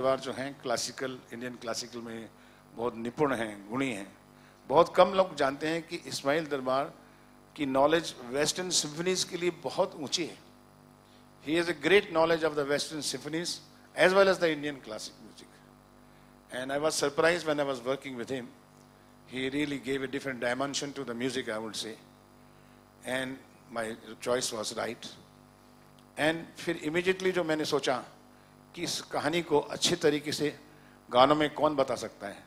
दरबार जो हैं क्लासिकल, इंडियन क्लासिकल में बहुत निपुण हैं, गुणी हैं। बहुत कम लोग जानते हैं कि इस्माइल दरबार की नॉलेज वेस्टर्न सिम्फनीज के लिए बहुत ऊंची है। He has a great knowledge of the western symphonies as well as the Indian classic music. And I was surprise when I was working with him. He really gave a different dimension to the music, I would say, and my choice was right. And फिर immediately जो मैंने सोचा कि इस कहानी को अच्छे तरीके से गानों में कौन बता सकता है,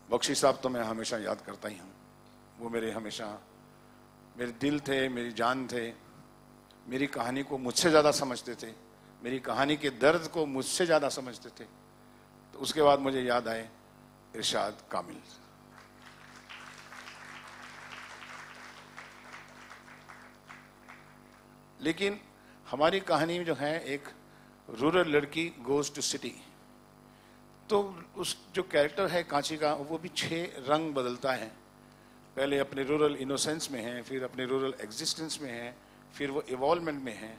बख्शी साहब तो मैं हमेशा याद करता ही हूँ। वो मेरे हमेशा मेरे दिल थे, मेरी जान थे, मेरी कहानी को मुझसे ज़्यादा समझते थे, मेरी कहानी के दर्द को मुझसे ज़्यादा समझते थे। तो उसके बाद मुझे याद आए इरशाद कामिल। लेकिन हमारी कहानी जो है एक रूरल लड़की गोज टू सिटी, तो उस जो कैरेक्टर है कांची का वो भी 6 रंग बदलता है। पहले अपने रूरल इनोसेंस में है, फिर अपने रूरल एग्जिस्टेंस में है, फिर वो इवॉल्वमेंट में है,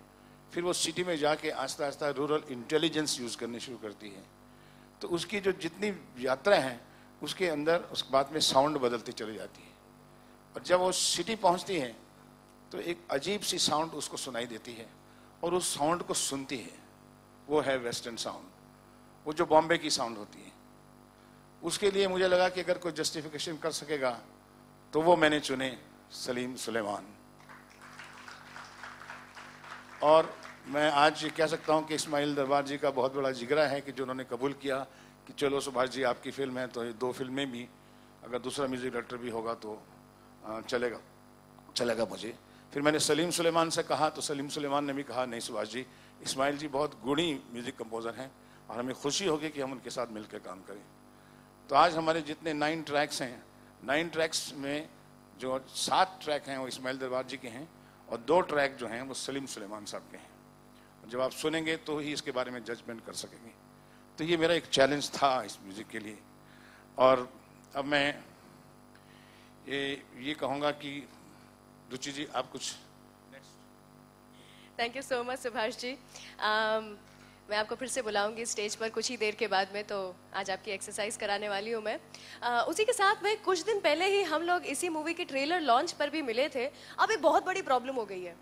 फिर वो सिटी में जाके आस्ता आस्ता रूरल इंटेलिजेंस यूज करनी शुरू करती है। तो उसकी जो जितनी यात्रा है उसके अंदर उस बात में साउंड बदलती चली जाती है। और जब वो सिटी पहुंचती है तो एक अजीब सी साउंड उसको सुनाई देती है और उस साउंड को सुनती है। वो है वेस्टर्न साउंड, वो जो बॉम्बे की साउंड होती है। उसके लिए मुझे लगा कि अगर कोई जस्टिफिकेशन कर सकेगा तो वो मैंने चुने सलीम सुलेमान। और मैं आज ये कह सकता हूँ कि इस्माइल दरबार जी का बहुत बड़ा जिगरा है कि जो उन्होंने कबूल किया कि चलो सुभाष जी आपकी फिल्म है तो ये 2 फिल्में भी, अगर दूसरा म्यूजिक डायरेक्टर भी होगा तो चलेगा मुझे। फिर मैंने सलीम सुलेमान से कहा तो सलीम सुलेमान ने भी कहा नहीं सुभाष जी, इस्माइल जी बहुत गुणी म्यूजिक कंपोजर हैं और हमें खुशी होगी कि हम उनके साथ मिलकर काम करें। तो आज हमारे जितने 9 ट्रैक्स हैं, 9 ट्रैक्स में जो 7 ट्रैक हैं वो इस्माइल दरबार जी के हैं और 2 ट्रैक जो हैं वो सलीम सुलेमान साहब के हैं। जब आप सुनेंगे तो ही इसके बारे में जजमेंट कर सकेंगे। तो ये मेरा एक चैलेंज था इस म्यूजिक के लिए। और अब मैं ये कहूँगा कि रुचि जी आप कुछ। Thank you so much Subhash ji. मैं आपको फिर से बुलाऊंगी स्टेज पर कुछ ही देर के बाद में, तो आज आपकी एक्सरसाइज कराने वाली हूँ मैं। उसी के साथ में कुछ दिन पहले ही हम लोग इसी मूवी के ट्रेलर लॉन्च पर भी मिले थे। अब एक बहुत बड़ी प्रॉब्लम हो गई है,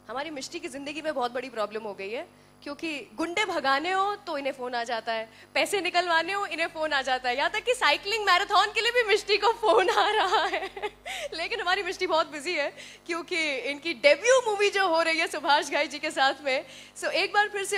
हमारी मिष्टी की जिंदगी में बहुत बड़ी प्रॉब्लम हो गई है, क्योंकि गुंडे भगाने हो तो इन्हें फोन आ जाता है, पैसे निकलवाने हो इन्हें फोन आ जाता है, यहाँ तक कि साइकिलिंग मैराथन के लिए भी मिष्टी को फोन आ रहा है। लेकिन हमारी मिष्टी बहुत बिजी है क्योंकि इनकी डेब्यू मूवी जो हो रही है सुभाष घाई जी के साथ में। सो एक बार फिर से